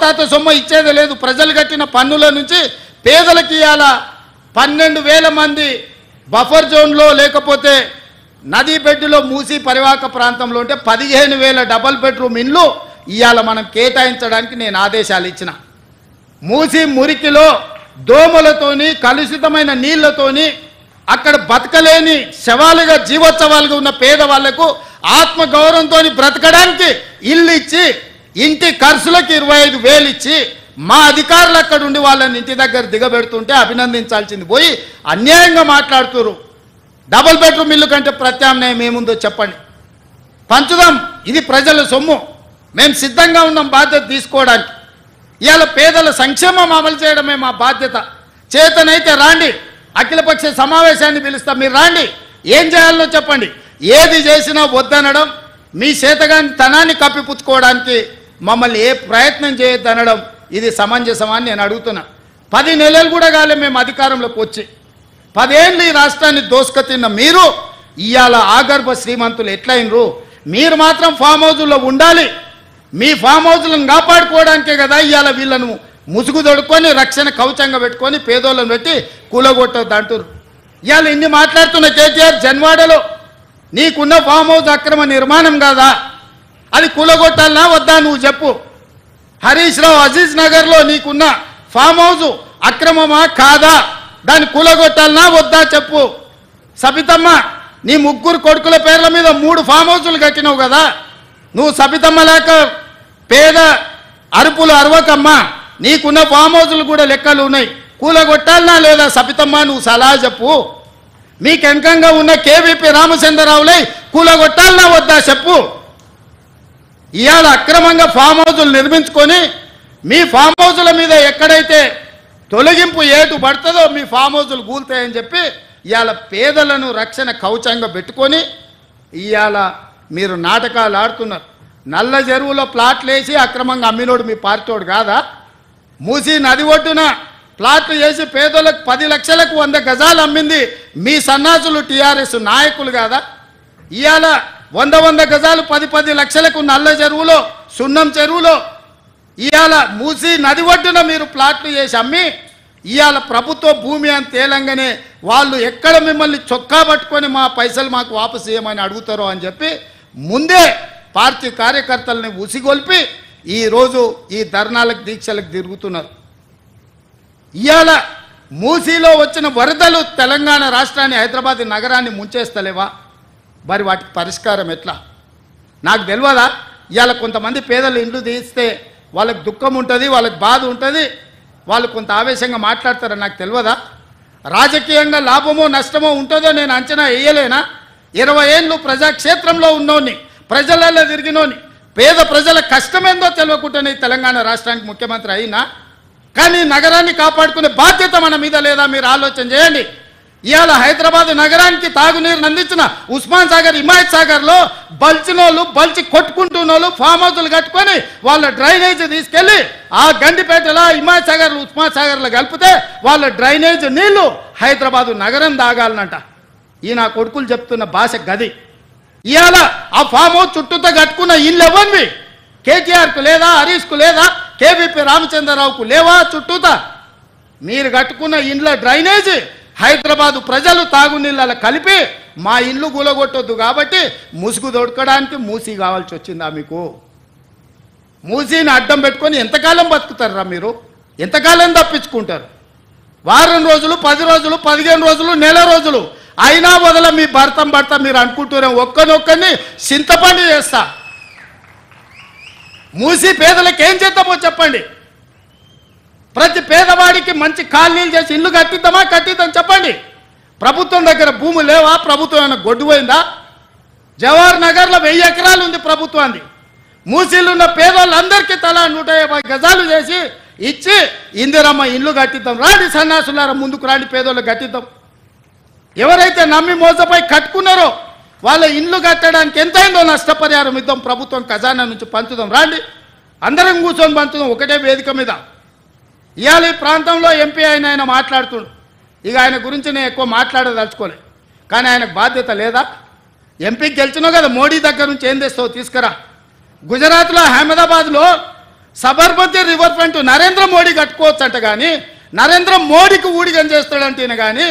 ముత్తాత సొమ్ము ఇచ్చేది లేదు. ప్రజలు కట్టిన పన్నుల నుంచి పేదలకు ఇవాళ 12,000 మంది బఫర్ జోన్లో లేకపోతే నదీ బెడ్డులో మూసి పరివాహక ప్రాంతంలో ఉంటే 15,000 డబల్ బెడ్రూమ్ ఇండ్లు ఇవాళ మనం కేటాయించడానికి నేను ఆదేశాలు ఇచ్చిన. మూసి మురికిలో దోమలతోని కలుషితమైన నీళ్లతోని అక్కడ బతకలేని శవాలుగా జీవోత్సవాలుగా ఉన్న పేదవాళ్లకు ఆత్మగౌరవంతో బ్రతకడానికి ఇల్లు ఇచ్చి ఇంటి ఖర్చులకు 25,000 ఇచ్చి మా అధికారులు అక్కడ ఉండి వాళ్ళని ఇంటి దగ్గర దిగబెడుతుంటే అభినందించాల్సింది పోయి అన్యాయంగా మాట్లాడుతున్నారు. డబుల్ బెడ్రూమ్ ఇల్లు కంటే ప్రత్యామ్నాయం ఏముందో చెప్పండి, పంచుదాం. ఇది ప్రజల సొమ్ము, మేము సిద్ధంగా ఉన్నాం బాధ్యత తీసుకోవడానికి. ఇవాళ పేదల సంక్షేమం అమలు చేయడమే మా బాధ్యత. చేతనైతే రాండి, అఖిలపక్ష సమావేశాన్ని పిలుస్తాం, మీరు రాండి, ఏం చేయాలనో చెప్పండి. ఏది చేసినా వద్దనడం, మీ చేతగాని తనాన్ని కప్పిపుచ్చుకోవడానికి మమ్మల్ని ఏ ప్రయత్నం చేయొద్దనడం ఇది సమంజసమని నేను అడుగుతున్నా. 10 నెలలు కూడా కాలే మేము అధికారంలోకి వచ్చి, 10 ఏళ్ళు ఈ రాష్ట్రాన్ని దోసుకతిన్న మీరు ఇవాళ ఆగర్భ శ్రీమంతులు ఎట్లయినరు? మీరు మాత్రం ఫామ్ హౌజుల్లో ఉండాలి. మీ ఫామ్ హౌజులను కాపాడుకోవడానికే కదా ఇవాళ వీళ్ళను ముసుగు దొడుకొని రక్షణ కవచంగా పెట్టుకొని పేదోళ్ళను పెట్టి కూలగొట్టొద్దు అంటారు. ఇవాళ ఇన్ని మాట్లాడుతున్న కేటీఆర్ జన్వాడలో నీకున్న ఫామ్ హౌస్ అక్రమ నిర్మాణం కాదా, అది కూలగొట్టాలనా వద్దా నువ్వు చెప్పు. హరీష్ రావు అజీజ్ నగర్లో నీకున్న ఫామ్ హౌస్ అక్రమమా కాదా, దాన్ని కూలగొట్టాలనా వద్దా చెప్పు. సబితమ్మ నీ 3 కొడుకుల పేర్ల మీద 3 ఫామ్ హౌసులు కట్టినావు కదా, నువ్వు సబితమ్మ లేక పేద అరుపులు అరవకమ్మా, నీకున్న ఫామ్ హౌసులు కూడా లెక్కలు ఉన్నాయి, కూలగొట్టాలనా లేదా సబితమ్మ నువ్వు సలహా చెప్పు. మీకు వెనకంగా ఉన్న కేవీపీ రామచంద్రరావులై కూలగొట్టాలనా వద్దా చెప్పు. ఇవాళ అక్రమంగా ఫామ్ హౌజులు నిర్మించుకొని మీ ఫామ్ హౌజుల మీద ఎక్కడైతే తొలగింపు ఏటు పడుతుందో మీ ఫామ్ హౌజులు కూలుతాయని చెప్పి ఇవాళ పేదలను రక్షణ కవచంగా పెట్టుకొని ఇవాళ మీరు నాటకాలు ఆడుతున్నారు. నల్ల చెరువులో ప్లాట్లు వేసి అక్రమంగా అమ్మినోడు మీ పార్టీోడు కాదా? మూసి నది ఒడ్డున ప్లాట్లు వేసి పేదలకు 10 లక్షలకు 100 గజాలు అమ్మింది మీ సన్నాసులు టీఆర్ఎస్ నాయకులు కాదా? ఇవాళ 100 గజాలు 10 లక్షలకు నల్ల చెరువులో సున్నం చెరువులో ఇవాళ మూసి నది ఒడ్డున మీరు ప్లాట్లు చేసి అమ్మి ఇవాళ ప్రభుత్వ భూమి అని తేలంగానే వాళ్ళు ఎక్కడ మిమ్మల్ని చొక్కా పట్టుకొని మా పైసలు మాకు వాపసు చేయమని అడుగుతారో అని చెప్పి ముందే పార్టీ కార్యకర్తల్ని ఉసిగొల్పి ఈరోజు ఈ ధర్నాలకు దీక్షలకు తిరుగుతున్నారు. ఇవాళ మూసీలో వచ్చిన వరదలు తెలంగాణ రాష్ట్రాన్ని హైదరాబాద్ నగరాన్ని ముంచేస్తలేవా? మరి వాటికి పరిష్కారం ఎట్లా నాకు తెలియదా? ఇవాళ కొంతమంది పేదలు ఇండ్లు తీస్తే వాళ్ళకి దుఃఖం ఉంటుంది, వాళ్ళకి బాధ ఉంటుంది, వాళ్ళు కొంత ఆవేశంగా మాట్లాడతారని నాకు తెలియదా? రాజకీయంగా లాభమో నష్టమో ఉంటుందో నేను అంచనా వేయలేనా? 20 ఏళ్ళు ప్రజాక్షేత్రంలో ఉన్నోని, ప్రజలలో తిరిగినోని, పేద ప్రజల కష్టమేందో తెలియకుండానే తెలంగాణ రాష్ట్రానికి ముఖ్యమంత్రి అయినా, కానీ నగరాన్ని కాపాడుకునే బాధ్యత మన మీద లేదా? మీరు ఆలోచన చేయండి. ఇవాళ హైదరాబాద్ నగరానికి తాగునీరుని అందించిన ఉస్మాన్ సాగర్, హిమాయత్ సాగర్లో బల్చినోళ్ళు బల్చి కొట్టుకుంటున్నోళ్ళు ఫామ్ హౌజులు కట్టుకొని వాళ్ళ డ్రైనేజ్ తీసుకెళ్ళి ఆ గండిపేటలో హిమాయత్ సాగర్, ఉస్మాన్ సాగర్లో కలిపితే వాళ్ళ డ్రైనేజ్ నీళ్లు హైదరాబాదు నగరం తాగాలనంట. ఈ నా కొడుకులు చెప్తున్న భాష గది. ఇవాళ ఆ ఫామ్ హౌస్ చుట్టూతో కట్టుకున్న ఇల్లు ఎవరివి? కేటీఆర్కు లేదా, హరీష్కు లేదా, కేవీపీ రామచంద్రరావుకు లేవా? చుట్టూతా మీరు కట్టుకున్న ఇండ్ల డ్రైనేజ్ హైదరాబాదు ప్రజలు తాగునీళ్ళ కలిపి మా ఇల్లు కూలగొట్టొద్దు కాబట్టి ముసుగు దొడకడానికి మూసీ కావాల్సి వచ్చిందా మీకు? మూసీని అడ్డం పెట్టుకొని ఎంతకాలం బతుకుతారా మీరు? ఎంతకాలం తప్పించుకుంటారు? వారం రోజులు, 10 రోజులు, 15 రోజులు, నెల రోజులు అయినా వదల మీ భర్త మీరు అనుకుంటున్నారే ఒక్కనొక్కని చింతపండు చేస్తా. మూసి పేదలకు ఏం చేద్దామో చెప్పండి. ప్రతి పేదవాడికి మంచి కాలనీలు చేసి ఇల్లు కట్టిద్దాం చెప్పండి. ప్రభుత్వం దగ్గర భూములు లేవా? ప్రభుత్వం ఏమైనా గొడ్డుపోయిందా? జవహర్ నగర్లో 1000 ఎకరాలు ఉంది ప్రభుత్వాన్ని. మూసీలు ఉన్న పేదవాళ్ళందరికీ తలా 150 గజాలు చేసి ఇచ్చి ఇందిరమ్మ ఇల్లు కట్టిద్దాం. రాండి సన్నాసులారా, ముందుకు రాండి, పేదోళ్ళు కట్టిద్దాం. ఎవరైతే నమ్మి మోసపోయి కట్టుకున్నారో వాళ్ళ ఇల్లు కట్టడానికి ఎంతైందో నష్టపరిహారం ఇద్దాం, ప్రభుత్వం ఖజానా నుంచి పంచుదాం. రాండి, అందరం కూర్చొని పంచుదాం ఒకటే వేదిక మీద. ఇవాళ ఈ ప్రాంతంలో ఎంపీ ఆయన మాట్లాడుతుండు. ఇక ఆయన గురించి నేను ఎక్కువ మాట్లాడదలుచుకోలే, కానీ ఆయనకు బాధ్యత లేదా? ఎంపీకి గెలిచినావు కదా, మోడీ దగ్గర నుంచి ఏం తెస్తావు తీసుకురా. గుజరాత్లో అహ్మదాబాద్లో సబర్మతి రివర్ ఫ్రంట్ నరేంద్ర మోడీ కట్టుకోవచ్చు అంట, కానీ నరేంద్ర మోడీకి ఊడిగం చేస్తాడంటే కానీ